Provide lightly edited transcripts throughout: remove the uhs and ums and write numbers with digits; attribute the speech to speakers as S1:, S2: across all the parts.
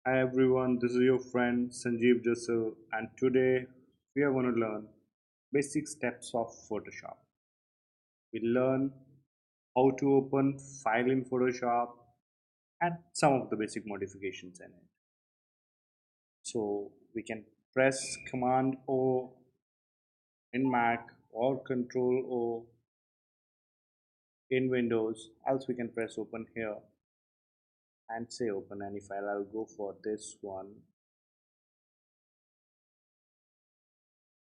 S1: Hi everyone, this is your friend Sanjeev Jassal, and today we are going to learn basic steps of Photoshop. We learn how to open file in Photoshop and some of the basic modifications in it. So we can press Command O in Mac or Control O in Windows, else we can press open here and say open any file. I'll go for this one,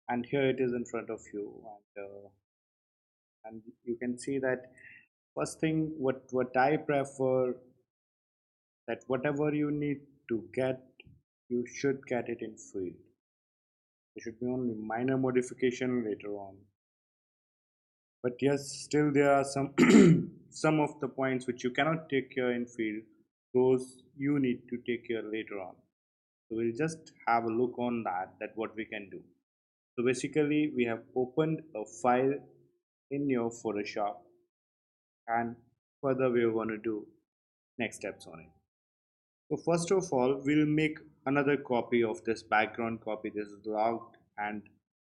S1: and here it is in front of you, and you can see that first thing what I prefer, that whatever you need to get, you should get it in field. There should be only minor modification later on, but yes, still there are some some of the points which you cannot take care in field. Those you need to take care later on. So we'll just have a look on that what we can do. So basically we have opened a file in your Photoshop, and further we're going to do next steps on it. So first of all, we'll make another copy of this background copy. This is logged, and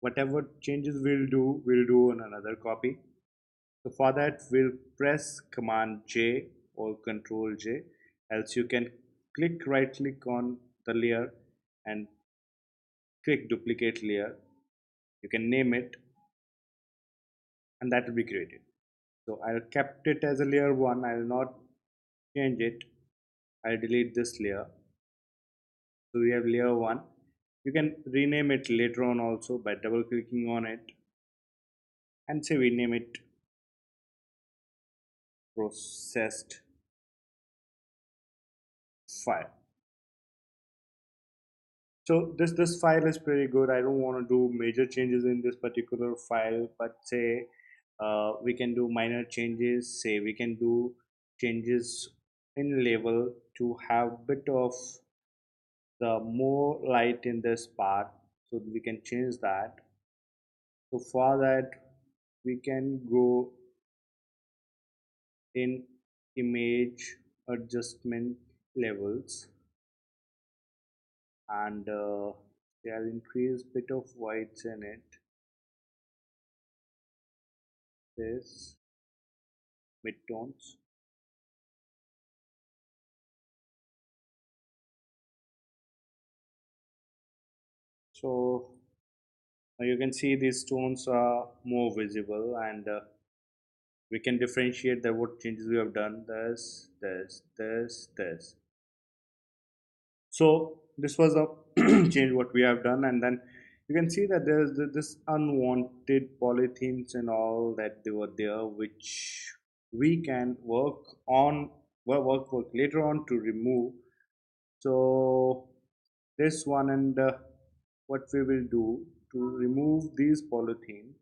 S1: whatever changes we'll do on another copy. So for that, we'll press Command J or Control J. Else you can right click on the layer and click duplicate layer. You can name it, and that will be created. So I kept it as a layer 1. I will not change it. I'll delete this layer. So we have layer 1. You can rename it later on also by double clicking on it, and say we name it processed file. So this file is pretty good. I don't want to do major changes in this particular file, but say we can do minor changes. Say we can do changes in label to have bit of the more light in this part, so we can change that. So for that, we can go in image adjustment levels, and they'll increase bit of whites in it, this midtones. So you can see these tones are more visible, and we can differentiate that what changes we have done, this. So this was a change what we have done, and then you can see that there's this unwanted polythenes and all that they were there, which we can work on, work later on to remove. So this one, and what we will do to remove these polythenes,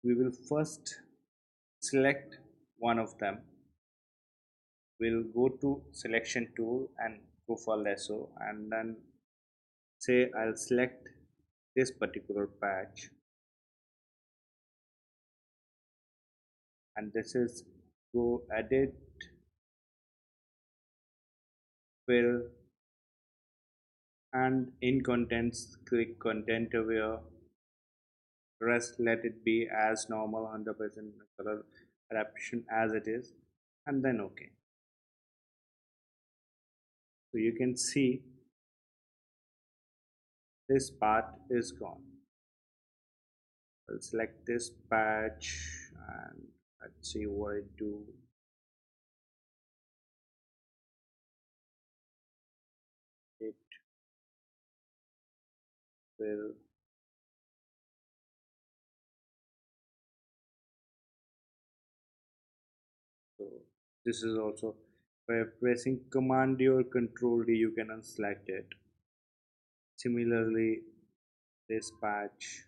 S1: we will first select one of them. We'll go to selection tool and go for lasso, and then say I'll select this particular patch, and this is go edit, fill, and in contents click content aware, rest let it be as normal 100% color adaptation as it is, and then okay. So you can see this part is gone. I'll select this patch, and let's see what it do. It will. So this is also by pressing Command D or Control D, you can unselect it. Similarly, this patch.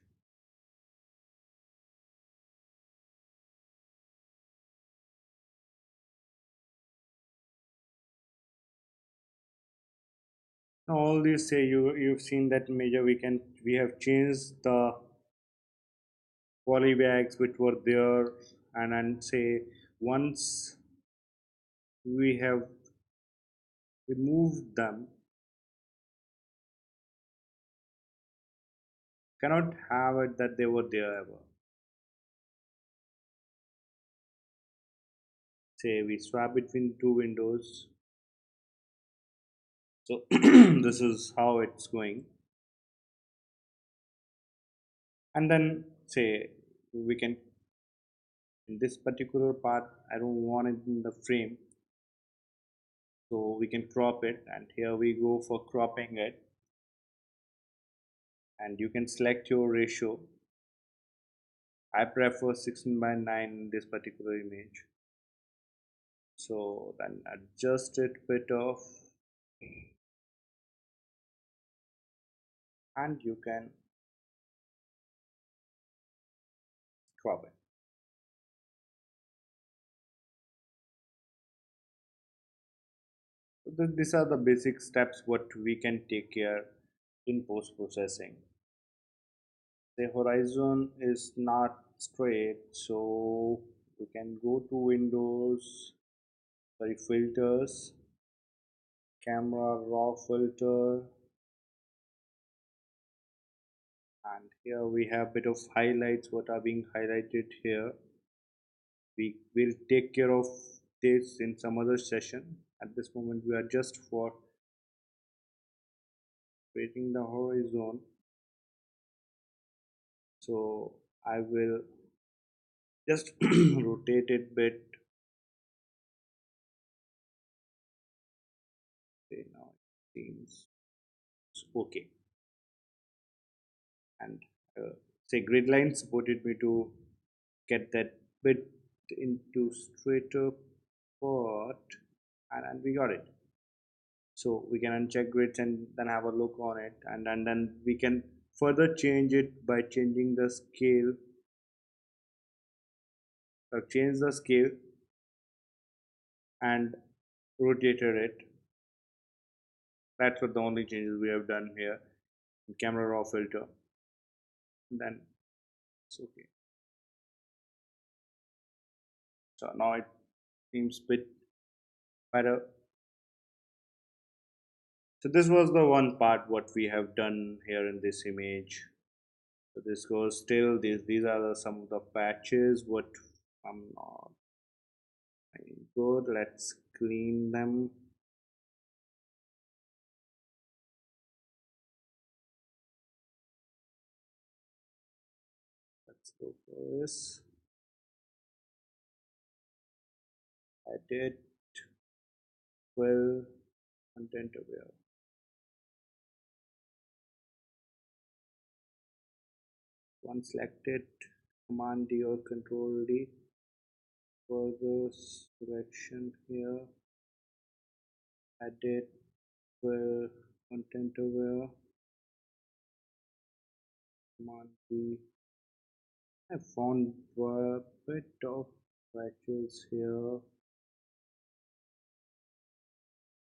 S1: Now all these, say you've seen that major, we have changed the polybags which were there, and then say once we have remove them, cannot have it that they were there ever. Say we swap between two windows. So this is how it's going. And then say we can, in this particular part, I don't want it in the frame, so we can crop it, and here we go for cropping it, and you can select your ratio. I prefer 16 by 9 in this particular image, so then adjust it bit off, and you can crop it. So these are the basic steps what we can take care in post processing. The horizon is not straight, so we can go to windows, sorry, filters, camera raw filter, and here we have bit of highlights what are being highlighted here. We will take care of this in some other session. At this moment we are just for creating the horizon, so I will just rotate it bit. Okay, now it seems okay. And say grid line supported me to get that bit into straighter part, and we got it. So we can uncheck grids and then have a look on it, and then we can further change it by changing the scale, or change the scale and rotated it. That's what the only changes we have done here in camera raw filter. And then it's okay. So now it seems bit better. So this was the one part what we have done here in this image. So this goes still, these are some of the patches what I'm not good. Let's clean them. Let's go for this. Edit, well, content aware. Once selected, Command D or Control D for the selection here. Edit, well, content aware. Command D. I found a bit of patches here.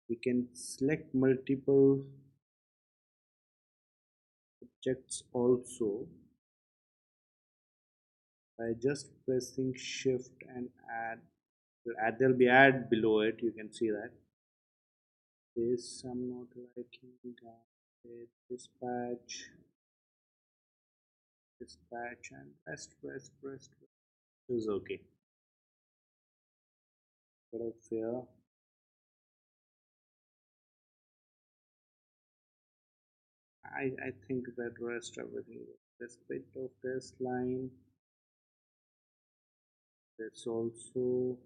S1: We can select multiple objects also by just pressing shift and add. There'll be add below it, you can see that. This I'm not liking that. Dispatch, and press is okay. But of here, I think that rest everything. This bit of this line, that's also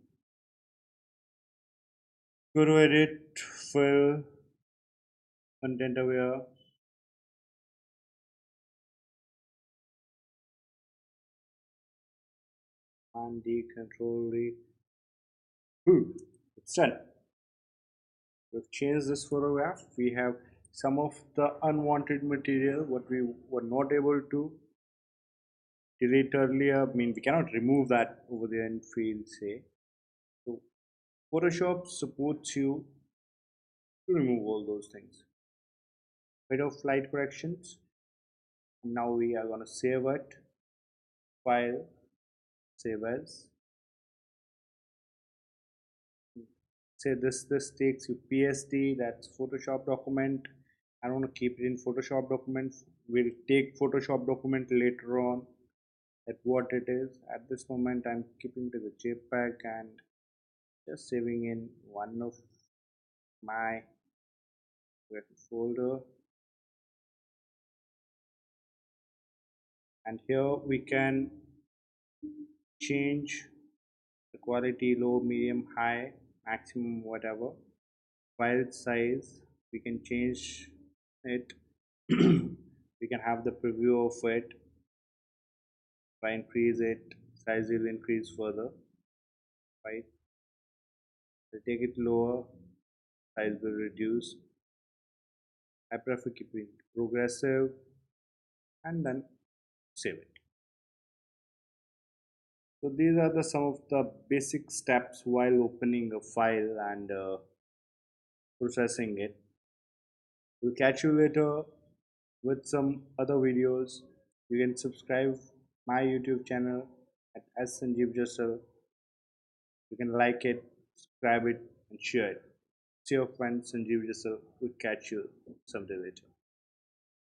S1: go to edit, fill, content aware, and D control D. It's done. We've changed this photograph. We have some of the unwanted material what we were not able to delete earlier. I mean, we cannot remove that over there in field, say. So Photoshop supports you to remove all those things. Bit of light corrections. Now we are going to save it. File, save as. say this takes you PSD, that's Photoshop document. I don't want to keep it in Photoshop documents. We'll take Photoshop document later on at what it is. At this moment I'm keeping to the JPEG and just saving in one of my folder, and here we can change the quality: low, medium, high, maximum, whatever. File size, we can change it. We can have the preview of it. If I increase it, size will increase further. Right, I take it lower, size will reduce. I prefer keeping progressive and then save it. So these are the some of the basic steps while opening a file and processing it. We'll catch you later with some other videos. You can subscribe my YouTube channel at Sanjeev. You can like it, subscribe it, and share it. See your friend Sanjeev Jassal. We'll catch you someday later.